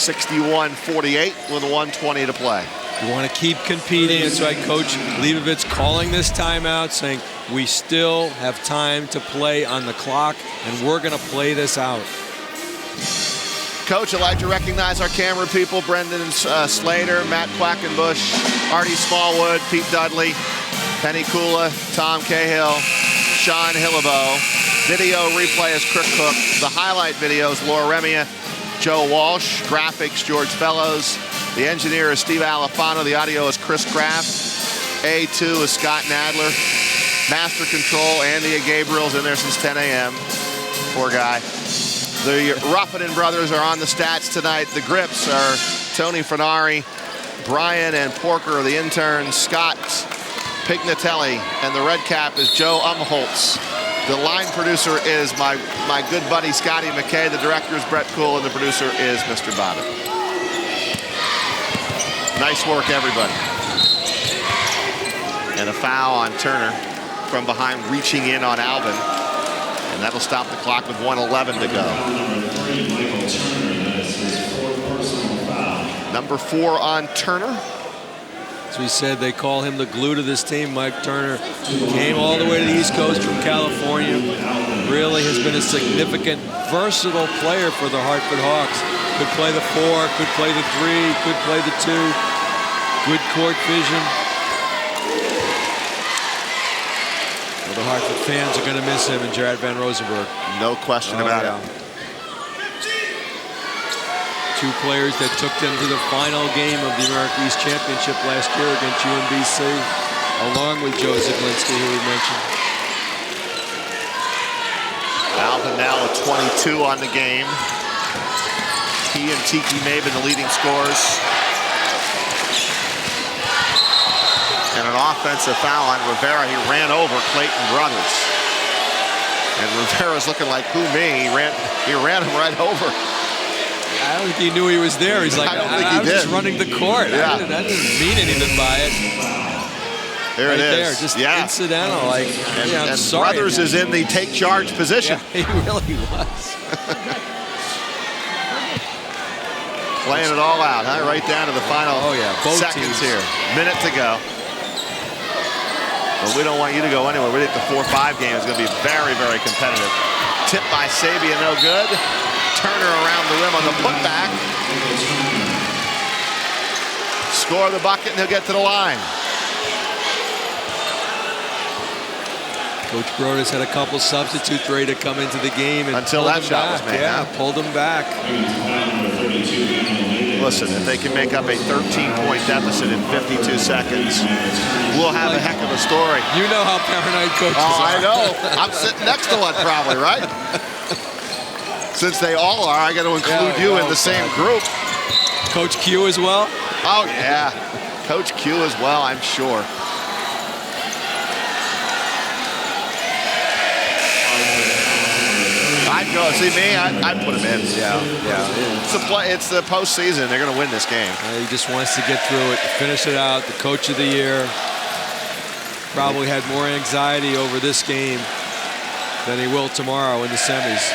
61-48 with 1:20 to play. You want to keep competing. That's why Coach Leibovitz calling this timeout, saying we still have time to play on the clock, and we're going to play this out. Coach, I'd like to recognize our camera people, Brendan Slater, Matt Quackenbush, Artie Smallwood, Pete Dudley, Penny Kula, Tom Cahill, Sean Hillebo. Video replay is Kirk Cook. The highlight video is Laura Remia, Joe Walsh. Graphics, George Fellows. The engineer is Steve Alifano. The audio is Chris Kraft. A2 is Scott Nadler. Master Control, Andy Gabriel's in there since 10 a.m. Poor guy. The Ruffin brothers are on the stats tonight. The grips are Tony Fenari, Brian and Porker are the interns, Scott Pignatelli, and the red cap is Joe Umholtz. The line producer is my good buddy Scotty McKay. The director is Brett Kuhl, and the producer is Mr. Bobbitt. Nice work, everybody. And a foul on Turner from behind, reaching in on Alvin. And that'll stop the clock with 1:11 to go. Number 4 on Turner. As we said, they call him the glue to this team. Mike Turner came all the way to the East Coast from California. Really has been a significant, versatile player for the Hartford Hawks. Could play the 4, could play the 3, could play the 2. Good court vision. Well, the Hartford fans are going to miss him and Jared Van Rosenberg. No question about it. 2 players that took them to the final game of the America East Championship last year against UMBC, along with Joe Zaglinski, who we mentioned. Alvin now with 22 on the game. He and Tiki Maben the leading scorers. And an offensive foul on Rivera. He ran over Clayton Brothers. And Rivera's looking like, who me? He ran him right over. I don't think he knew he was there. He's like, I was just running the court. Yeah. I didn't mean anything by it. There right it is. There, just incidental. Like, and sorry, Brothers is in the take charge position. Yeah, he really was. Playing it all out, huh? Right down to the final both seconds teams. here. Minute to go. But we don't want you to go anywhere. We think the 4-5 game is going to be very, very competitive. Tip by Sabian, no good. Turner around the rim on the putback. Score the bucket and he'll get to the line. Coach Broadus had a couple substitutes ready to come into the game. And until that shot was made. Yeah, pulled them back. Listen, if they can make up a 13-point deficit in 52 seconds, we'll have a heck of a story. You know how paranoid coaches are. I know. I'm sitting next to one probably, right? Since they all are, I got to include you in the same group. Coach Q as well? Oh, yeah. Coach Q as well, I'm sure. I'd go, see me, I'd put him in. Yeah. It's the postseason. They're going to win this game. He just wants to get through it, finish it out. The coach of the year probably had more anxiety over this game than he will tomorrow in the semis.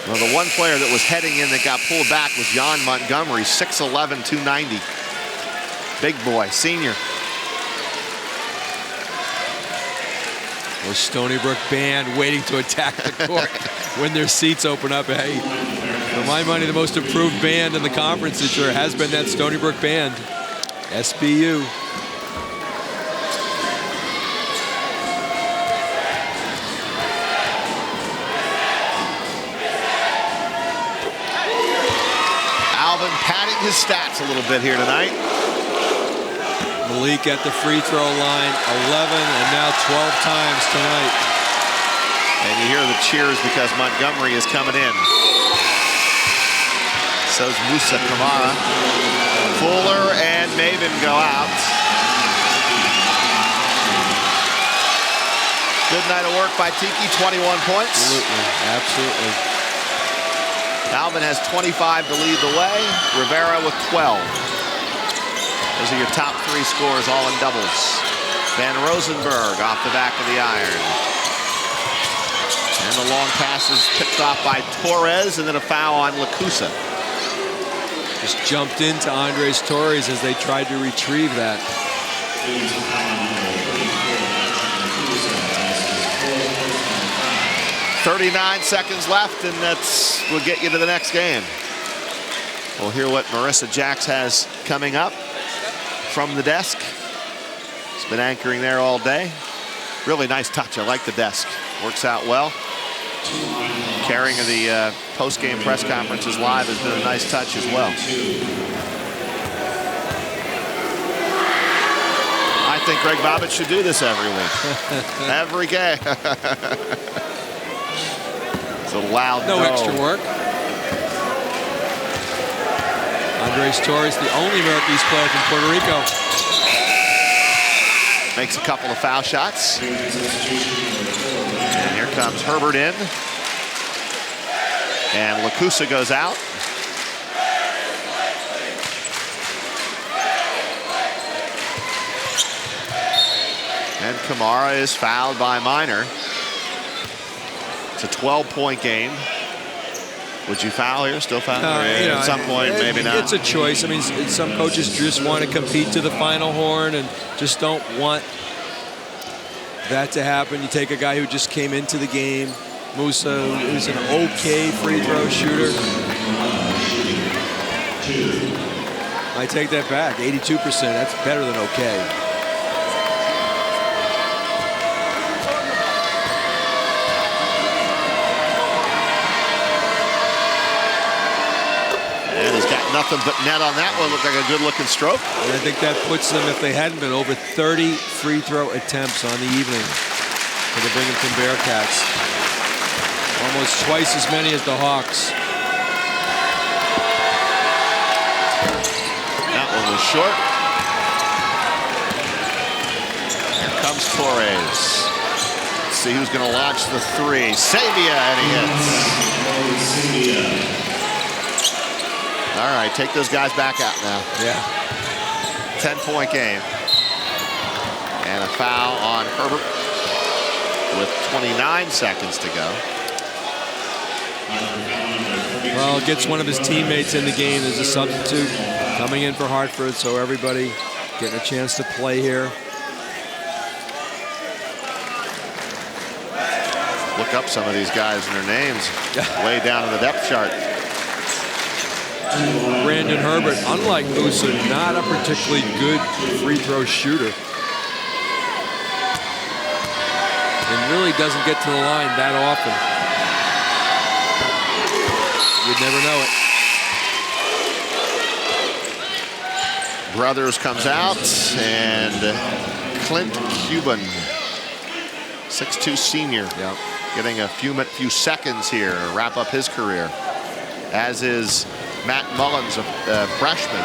Well, the one player that was heading in that got pulled back was Jan Montgomery, 6'11", 290. Big boy, senior. The Stony Brook band waiting to attack the court when their seats open up. Hey, for my money, the most improved band in the conference this year has been that Stony Brook band. SBU. Alvin padding his stats a little bit here tonight. Malik at the free throw line 11 and now 12 times tonight. And you hear the cheers because Montgomery is coming in. So's Musa Kamara. Fuller and Maven go out. Good night of work by Tiki, 21 points. Absolutely. Alvin has 25 to lead the way. Rivera with 12. Those are your top 3 scorers, all in doubles. Van Rosenberg off the back of the iron. And the long pass is picked off by Torres, and then a foul on Lacusa. just jumped into Andres Torres as they tried to retrieve that. 39 seconds left, and will get you to the next game. We'll hear what Marissa Jacks has coming up from the desk. She's been anchoring there all day. Really nice touch. I like the desk. Works out well. Carrying the post-game press conferences live has been a nice touch as well. I think Greg Bobbitt should do this every week. Every game. It's a loud no extra work. Andres Torres, the only Mercury's player from Puerto Rico. Makes a couple of foul shots. And here comes Herbert in. And Lacusa goes out. And Camara is fouled by Minor. It's a 12-point game. Would you foul here? Still foul? At some point, maybe not. It's a choice. I mean, some coaches just want to compete to the final horn and just don't want that to happen. You take a guy who just came into the game, Musa, who's an okay free throw shooter. I take that back. 82%. That's better than okay. Nothing but net on that one. Looked like a good-looking stroke. And I think that puts them, if they hadn't been, over 30 free throw attempts on the evening for the Binghamton Bearcats. Almost twice as many as the Hawks. That one was short. Here comes Torres. Let's see who's going to launch the three. Sabia, and he hits. All right, take those guys back out now. Yeah. 10-point game. And a foul on Herbert with 29 seconds to go. Well, gets one of his teammates in the game as a substitute coming in for Hartford, so everybody getting a chance to play here. Look up some of these guys and their names way down in the depth chart. Brandon Herbert, unlike Musa, not a particularly good free throw shooter. And really doesn't get to the line that often. You'd never know it. Brothers comes out, and Clint Cuban, 6'2" senior, getting a few seconds here to wrap up his career, as is Matt Mullins, a freshman,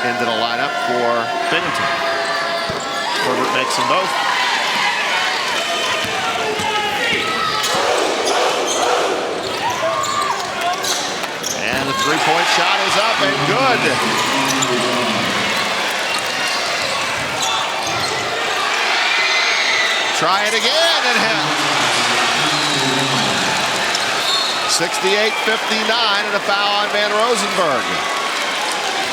into the lineup for Binghamton. Herbert makes them both. And the three-point shot is up and good. Try it again and hit. 68-59 and a foul on Van Rosenberg.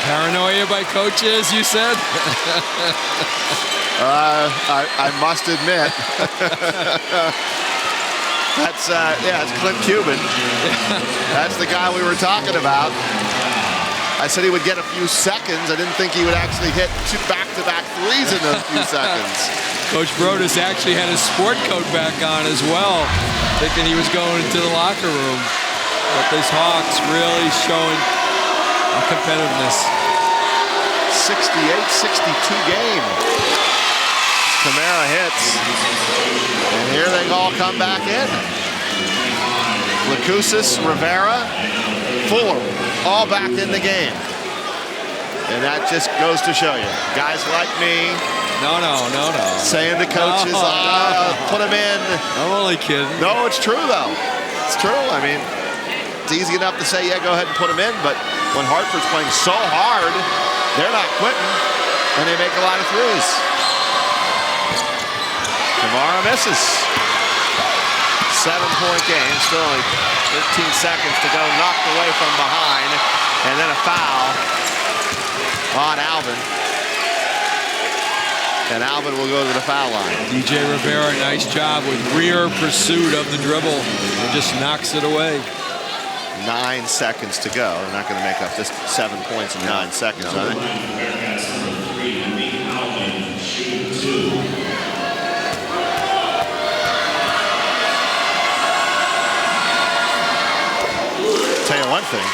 Paranoia by coaches, you said? I must admit. It's Clint Cuban. That's the guy we were talking about. I said he would get a few seconds. I didn't think he would actually hit two back-to-back threes in those few seconds. Coach Brodus actually had his sport coat back on as well, thinking he was going into the locker room. But this Hawks really showing a competitiveness. 68-62 game. Camara hits. And here they all come back in. Lacusis, Rivera, Fuller, all back in the game. And that just goes to show you, guys like me. No. Saying to coaches, put him in. I'm only kidding. No, it's true, though. It's true. I mean, it's easy enough to say, yeah, go ahead and put him in. But when Hartford's playing so hard, they're not quitting. And they make a lot of threes. Camara misses. 7-point game. Still only 13 seconds to go. Knocked away from behind. And then a foul on Alvin. And Alvin will go to the foul line. DJ Rivera, nice job with rear pursuit of the dribble and just knocks it away. 9 seconds to go. They're not going to make up this 7 points in 9 seconds, are they? Tell you one thing,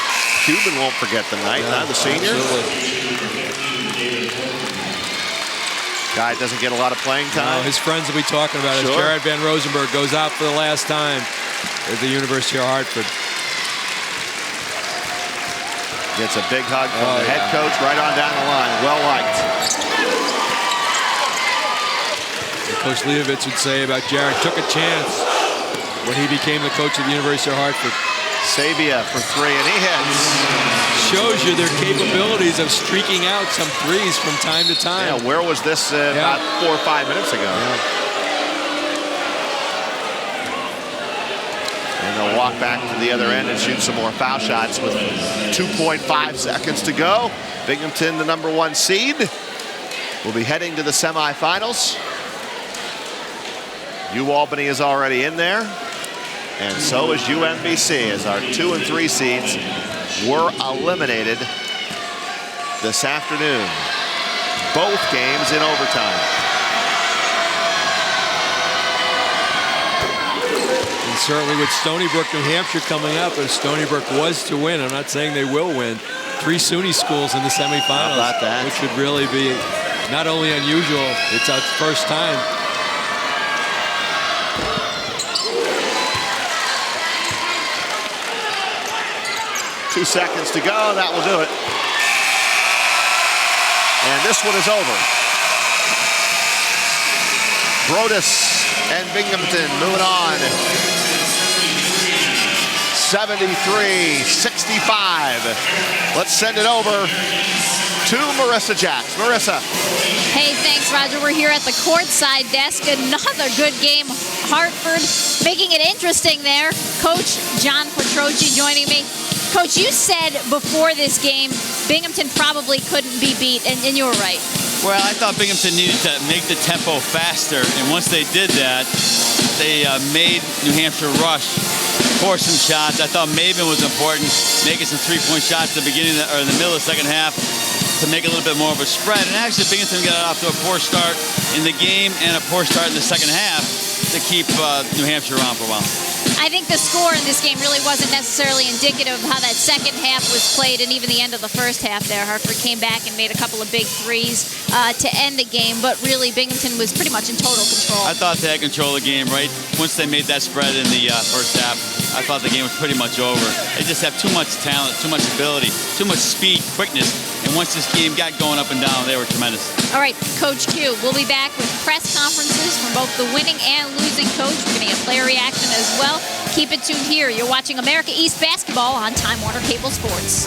Cuban won't forget the night, not the senior. Guy doesn't get a lot of playing time. No, his friends will be talking about it. Sure. Jared Van Rosenberg goes out for the last time at the University of Hartford. Gets a big hug from the head coach right on down the line. Well liked. And Coach Leibovitz would say about Jared, took a chance when he became the coach of the University of Hartford. Sabia for 3, and he hits. Shows you their capabilities of streaking out some threes from time to time. Yeah, where was this about 4 or 5 minutes ago? And they'll walk back to the other end and shoot some more foul shots with 2.5 seconds to go. Binghamton, the #1 seed, will be heading to the semifinals. UAlbany is already in there, and so is UMBC, as our 2 and 3 seeds were eliminated this afternoon. Both games in overtime. And certainly with Stony Brook, New Hampshire coming up, if Stony Brook was to win, I'm not saying they will win, 3 SUNY schools in the semifinals. How about that? Which would really be not only unusual, it's our first time. Two seconds to go, that will do it. And this one is over. Brodus and Binghamton moving on. 73-65. Let's send it over to Marissa Jacks. Marissa. Hey, thanks, Roger. We're here at the courtside desk. Another good game. Hartford making it interesting there. Coach John Petroci joining me. Coach, you said before this game Binghamton probably couldn't be beat, and you were right. Well, I thought Binghamton needed to make the tempo faster, and once they did that, they made New Hampshire rush, force some shots. I thought Maven was important, making some three-point shots at the beginning or in the middle of the second half to make a little bit more of a spread. And actually, Binghamton got off to a poor start in the game and a poor start in the second half to keep New Hampshire around for a while. I think the score in this game really wasn't necessarily indicative of how that second half was played, and even the end of the first half there. Hartford came back and made a couple of big threes to end the game, but really Binghamton was pretty much in total control. I thought they had control of the game, right? Once they made that spread in the first half, I thought the game was pretty much over. They just have too much talent, too much ability, too much speed, quickness, and once this game got going up and down, they were tremendous. All right, Coach Q, we'll be back with press conferences from both the winning and losing coach. We're going to get player reaction as well. Keep it tuned here. You're watching America East Basketball on Time Warner Cable Sports.